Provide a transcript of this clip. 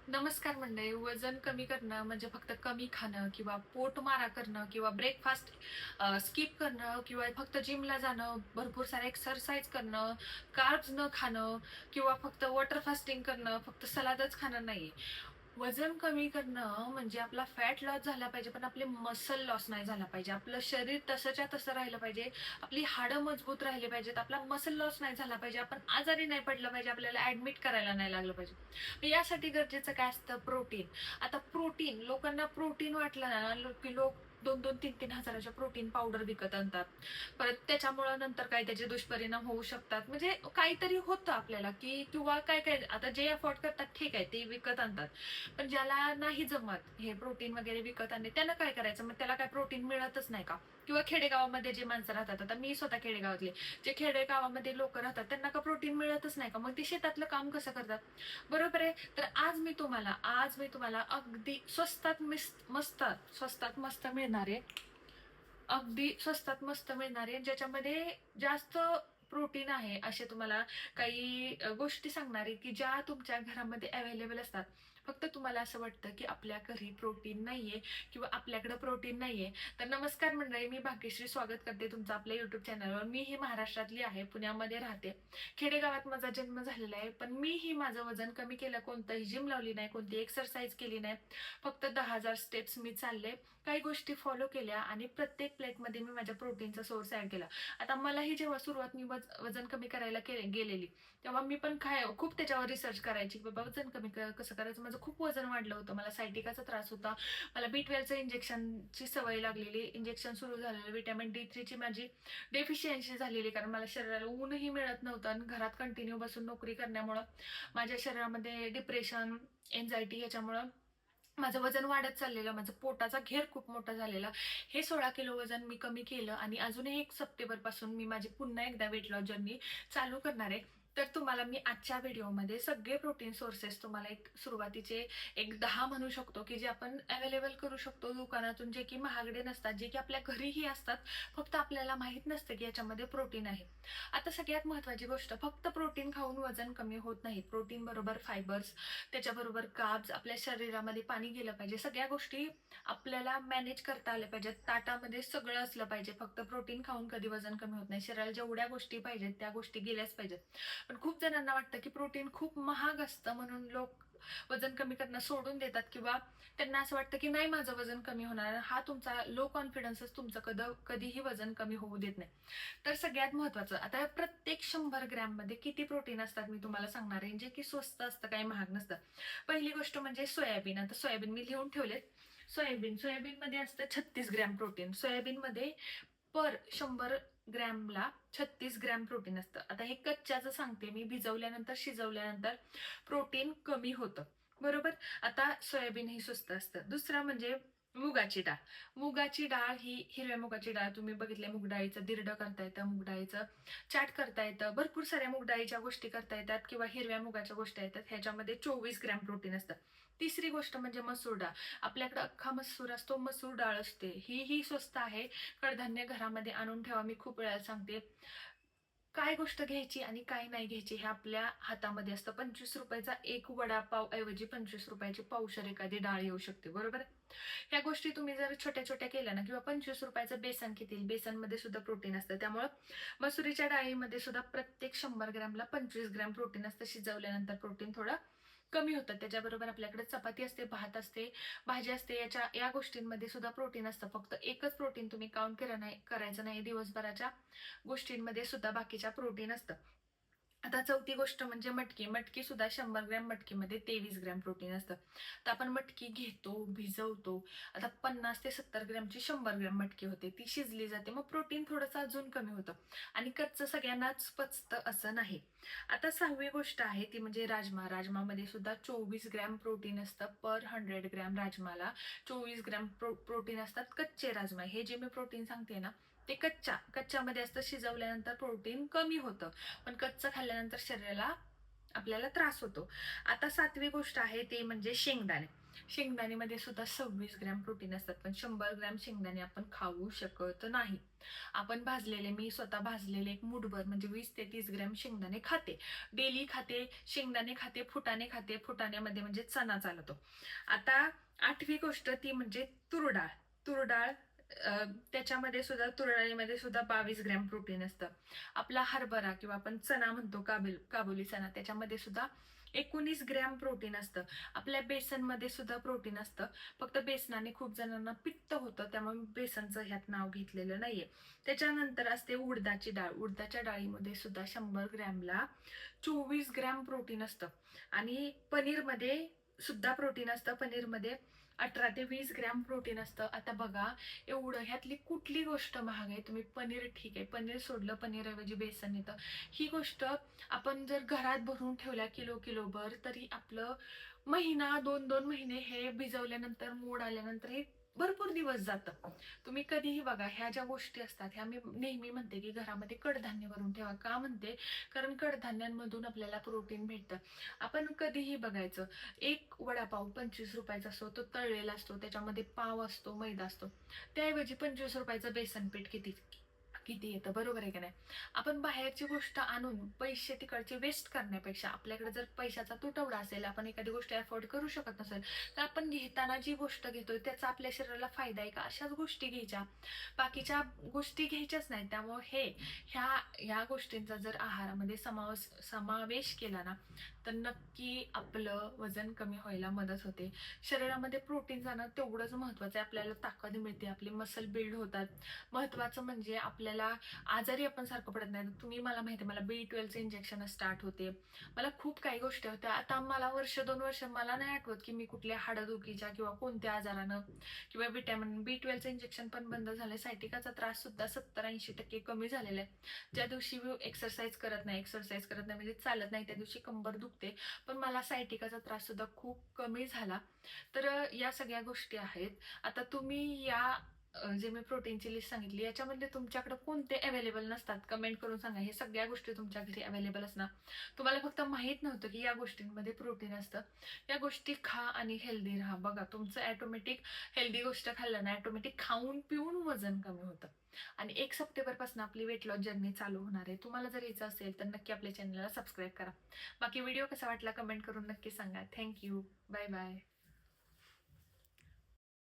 नमस्कार मंडळी. वजन कमी करणं म्हणजे फक्त कमी खाणं किंवा पोटमारा करणं किंवा ब्रेकफास्ट स्किप करणं किंवा फक्त जिमला जाणं, भरपूर सारं एक्सरसाइज करणं, कार्ब्स न खाणं किंवा फक्त वॉटर फास्टिंग करणं, फक्त सलादच खाणं नाहीये. वजन कमी करणं म्हणजे आपला फॅट लॉस झाला पाहिजे, पण आपले मसल लॉस नाही झाला पाहिजे. आपलं शरीर तसंच्या तसं राहिलं पाहिजे. आपली हाडं मजबूत राहिली पाहिजेत. आपला मसल लॉस नाही झाला पाहिजे. आपण आजारी नाही पडलं पाहिजे. आपल्याला ॲडमिट करायला नाही लागलं पाहिजे. यासाठी गरजेचं काय असतं? प्रोटीन. आता प्रोटीन, लोकांना प्रोटीन वाटलं ना की लोक 2-2, 3-3 हजाराच्या प्रोटीन पावडर विकत आणतात. परत त्याच्यामुळं नंतर काय त्याचे दुष्परिणाम होऊ शकतात. म्हणजे काहीतरी होतं आपल्याला की किंवा काय काय आता जे अफोर्ड करतात ठीक आहे ते विकत आणतात. पण ज्याला नाही जमत हे प्रोटीन वगैरे विकत आणणे, त्यानं काय करायचं? मग त्याला काय प्रोटीन मिळतच नाही का? किंवा खेडेगावामध्ये जे माणसं राहतात, आता मी स्वतः खेडेगावातले, जे खेडेगावामध्ये लोक राहतात त्यांना का प्रोटीन मिळतच नाही का? मग ते शेतातलं काम कसं करतात? बरोबर आहे. तर आज मी तुम्हाला अगदी स्वस्तात मस्त मिळणारे, अगदी स्वस्तात मस्त मिळणारे, ज्याच्यामध्ये जास्त प्रोटीन आहे असे तुम्हाला काही गोष्टी सांगणार आहे की ज्या तुमच्या घरामध्ये अवेलेबल असतात. फक्त तुम्हाला असं वाटतं की आपल्या घरी प्रोटीन नाहीये किंवा आपल्याकडे प्रोटीन नाहीये. तर नमस्कार मंडळी, मी भाग्यश्री स्वागत करते तुमचं आपल्या युट्यूब चॅनलवर. मी ही महाराष्ट्रातली आहे, पुण्यामध्ये राहते. खेडेगावात माझा जन्म झालेला आहे, पण मीही माझं वजन कमी केलं. कोणतंही जिम लावली नाही, कोणती एक्सरसाइज केली नाही. फक्त 10,000 स्टेप्स मी चालले, काही गोष्टी फॉलो केल्या आणि प्रत्येक प्लेटमध्ये मी माझ्या प्रोटीनचा सोर्स ऍड केला. आता मलाही जेव्हा सुरुवात मी वजन कमी करायला गेलेली, तेव्हा मी पण खूप त्याच्यावर रिसर्च करायची की बाबा वजन कमी कसं करायचं. माझं खूप वजन वाढलं होतं, मला सायटिकाचा त्रास होता, मला B12चं इंजेक्शनची सवय लागलेली, इंजेक्शन सुरू झालेलं, व्हिटॅमिन D3ची माझी डेफिशियन्सी झालेली, कारण मला शरीराला ऊनही मिळत नव्हतं आणि घरात कंटिन्यू बसून नोकरी करण्यामुळं माझ्या शरीरामध्ये डिप्रेशन, एन्झायटी याच्यामुळं माझं वजन वाढत चाललेलं, माझं पोटाचा घेर खूप मोठा झालेला. हे 16 किलो वजन मी कमी केलं आणि अजूनही 1 सप्टेंबरपासून मी माझी पुन्हा एकदा वेट लॉस जर्नी चालू करणार आहे. तर तुम्हाला मी आजच्या व्हिडिओमध्ये सगळे प्रोटीन सोर्सेस तुम्हाला एक सुरुवातीचे एक 10 म्हणू शकतो की जे आपण अवेलेबल करू शकतो दुकानातून, जे की महागडे नसतात, जे की आपल्या घरीही असतात. फक्त आपल्याला माहित नसतं की याच्यामध्ये प्रोटीन आहे. आता सगळ्यात महत्त्वाची गोष्ट, फक्त प्रोटीन खाऊन वजन कमी होत नाही. प्रोटीन बरोबर फायबर्स, त्याच्याबरोबर कार्ब्स, आपल्या शरीरामध्ये पाणी गेलं पाहिजे. सगळ्या गोष्टी आपल्याला मॅनेज करता आल्या पाहिजेत. ताटामध्ये सगळं असलं पाहिजे. फक्त प्रोटीन खाऊन कधी वजन कमी होत नाही. शरीराला जेवढ्या गोष्टी पाहिजेत त्या गोष्टी गेल्याच पाहिजेत. पण खूप जणांना वाटतं की प्रोटीन खूप महाग असतं म्हणून लोक वजन कमी करणं सोडून देतात किंवा त्यांना असं वाटतं की नाही माझं वजन कमी होणार. हा तुमचा लो कॉन्फिडन्सच तुमचं कधीही वजन कमी होऊ देत नाही. तर सगळ्यात महत्त्वाचं, आता प्रत्येक 100 ग्रॅम मध्ये किती प्रोटीन असतात मी तुम्हाला सांगणार आहे, जे की स्वस्त असतं, काही महाग नसतं. पहिली गोष्ट म्हणजे सोयाबीन. आता सोयाबीन मी लिहून ठेवलेत. सोयाबीन मध्ये असतं 36 ग्रॅम प्रोटीन. सोयाबीन मध्ये पर 100 ग्रॅमला 36 ग्रॅम प्रोटीन असतं. आता हे कच्च्याचं सांगते मी, भिजवल्यानंतर शिजवल्यानंतर प्रोटीन कमी होतं. बरोबर. आता सोयाबीन ही स्वस्त असतं. दुसरं म्हणजे मुगाची डाळ. मुगाची डाळ ही, हिरव्या मुगाची डाळ तुम्ही बघितले, मूग डाळीचं दिरडं करता येतं, मूग डाळीचं चाट करता येतं, भरपूर साऱ्या मूग डाळीच्या गोष्टी करता येतात किंवा हिरव्या मुगाच्या गोष्टी येतात. ह्याच्यामध्ये 24 ग्रॅम प्रोटीन असतं. तिसरी गोष्ट म्हणजे मसूर डाळ. आपल्याकडे अख्खा मसूर असतो, मसूर डाळ असते, ही स्वस्त आहे. कडधान्य घरामध्ये आणून ठेवा. मी खूप वेळा सांगते, काय गोष्ट घ्यायची आणि काय नाही घ्यायची हे आपल्या हातामध्ये असतं. 25 रुपयाचा एक वडापाव ऐवजी 25 रुपयाची पावशेर एखादी डाळ येऊ शकते. बरोबर. ह्या गोष्टी तुम्ही जर छोट्या छोट्या केल्या ना, किंवा 25 रुपयाचं बेसन घेतील, बेसनमध्ये सुद्धा प्रोटीन असतं. त्यामुळं मसुरीच्या डाळीमध्ये सुद्धा प्रत्येक 100 ग्रॅमला 25 ग्रॅम प्रोटीन असतं. शिजवल्यानंतर प्रोटीन थोडं कमी होतं. त्याच्याबरोबर आपल्याकडे चपाती असते, भात असते, भाजी असते, या गोष्टींमध्ये सुद्धा प्रोटीन असतं. फक्त एकच प्रोटीन तुम्ही काउंट करायचं नाही, दिवसभराच्या गोष्टींमध्ये सुद्धा बाकीच्या प्रोटीन असतं. आता चौथी गोष्ट म्हणजे मटकी. मटकी सुद्धा 100 ग्रॅम मटकीमध्ये 23 ग्रॅम प्रोटीन असतं. तर आपण मटकी घेतो, भिजवतो. आता 50 ते 70 ग्रॅमची 100 ग्रॅम मटकी होते, ती शिजली जाते, मग प्रोटीन थोडंसं अजून कमी होतं. आणि कच्चं सगळ्यांनाच पचतं असं नाही. आता सहावी गोष्ट आहे ती म्हणजे राजमा. राजमामध्ये सुद्धा 24 ग्रॅम प्रोटीन असतं. पर 100 ग्रॅम राजमाला 24 ग्रॅम प्रोटीन असतात. कच्चे राजमा, हे जे मी प्रोटीन सांगते ना, ते कच्च्यामध्ये असतं. शिजवल्यानंतर प्रोटीन कमी होतं, पण कच्चं खाल्ल्यानंतर शरीराला आपल्याला त्रास होतो. आता 7वी गोष्ट आहे ती म्हणजे शेंगदाणे. शेंगदाणेमध्ये सुद्धा 26 ग्रॅम प्रोटीन असतात, पण 100 ग्रॅम शेंगदाणे आपण खाऊ शकत नाही. आपण भाजलेले, मी स्वतः भाजलेले एक मूठभर म्हणजे 20 ते 30 ग्रॅम शेंगदाणे खाते. डेली खाते, शेंगदाणे खाते, फुटाणे खाते. फुटाण्यामध्ये म्हणजे चणा चालतो. आता 8वी गोष्ट ती म्हणजे तूर डाळ. तूर डाळ त्याच्यामध्ये सुद्धा, तूर डाळीमध्ये सुद्धा 22 ग्रॅम प्रोटीन असतं. आपला हरभरा किंवा आपण चणा म्हणतो, काबुली चणा, त्याच्यामध्ये सुद्धा 19 ग्रॅम प्रोटीन असतं. आपल्या बेसनमध्ये सुद्धा प्रोटीन असतं. फक्त बेसनाने खूप जणांना पित्त होतं, त्यामुळे बेसनचं ह्यात नाव घेतलेलं नाहीये. त्याच्यानंतर असते उडदाची डाळ. उडदाच्या डाळीमध्ये सुद्धा 100 ग्रॅमला 24 ग्रॅम प्रोटीन असतं. आणि पनीरमध्ये सुद्धा प्रोटीन असतं. पनीरमध्ये 18 ते 20 ग्रॅम प्रोटीन असतं. आता बघा, एवढं ह्यातली कुठली गोष्ट महाग आहे? तुम्ही पनीर ठीक आहे, पनीर सोडलं, पनीरऐवजी बेसन येतं. ही गोष्ट आपण जर घरात भरून ठेवल्या किलो किलोभर, तरी आपलं महिना 2-2 महिने हे भिजवल्यानंतर, मोड आल्यानंतर हे भरपूर दिवस जातं. तुम्ही कधीही बघा, ह्या ज्या गोष्टी असतात ह्या मी नेहमी म्हणते की घरामध्ये कडधान्य भरून ठेवा. का म्हणते? कारण कडधान्यांमधून आपल्याला प्रोटीन भेटतं. आपण कधीही बघायचं, एक वडापाव 25 रुपयाचा असतो, तो तळलेला असतो, त्याच्यामध्ये पाव असतो, मैदा असतो. त्याऐवजी 25 रुपयाचं बेसन पीठ किती किती येतं, बरोबर आहे का नाही? आपण बाहेरची गोष्ट आणून पैसे तिकडचे वेस्ट करण्यापेक्षा, आपल्याकडे जर पैशाचा तुटवडा असेल, आपण एखादी गोष्ट अफोर्ड करू शकत नसेल, तर आपण घेताना जी गोष्ट घेतोय त्याचा आपल्या शरीराला फायदा आहे का, अशाच गोष्टी घ्यायच्या. बाकीच्या गोष्टी घ्यायच्याच नाही. त्यामुळे ह्या ह्या गोष्टींचा जर आहारामध्ये समावेश केला ना, तर नक्की आपलं वजन कमी व्हायला मदत होते. शरीरामध्ये प्रोटीन जाणं तेवढंच महत्वाचं आहे. आपल्याला ताकद मिळते, आपले मसल बिल्ड होतात. महत्वाचं म्हणजे आपल्याला आजारी आपण सारखं पडत नाही. तुम्ही, मला माहिती आहे, मला B12चे इंजेक्शन स्टार्ट होते, मला खूप काही गोष्टी होत्या. आता मला वर्ष 2 वर्ष मला नाही आठवत की मी कुठल्या हाडदुखीच्या किंवा कोणत्या आजारानं किंवा विटॅमिन B12चं इंजेक्शन पण बंद झालं. सायटिकाचा त्रास सुद्धा 70-80% कमी झालेला आहे. ज्या दिवशी मी एक्सरसाइज करत नाही म्हणजे चालत नाही, त्या दिवशी कंबर दुखते, पण मला सायटिकाचा त्रास सुद्धा खूप कमी झाला. तर या सगळ्या गोष्टी आहेत. आता तुम्ही या जे मी प्रोटीनची लिस्ट सांगितली, याच्यामध्ये तुमच्याकडे कोणते अवेलेबल नसतात, कमेंट करून सांगा. हे सगळ्या गोष्टी तुमच्या घरी अवेलेबल असणार. तुम्हाला फक्त माहित नव्हतं की या गोष्टींमध्ये प्रोटीन असतं. या गोष्टी खा आणि हेल्दी राहा. बघा, तुमचं ऑटोमॅटिक हेल्दी गोष्ट खाल्लं ना, ऑटोमॅटिक खाऊन पिऊन वजन कमी होतं. आणि 1 सप्टेंबर पासून आपली वेट लॉस जर्नी चालू होणार आहे. तुम्हाला जर यायचं असेल तर नक्की आपल्या चॅनलला सबस्क्राईब करा. बाकी व्हिडिओ कसा वाटला कमेंट करून नक्की सांगा. थँक्यू. Bye bye.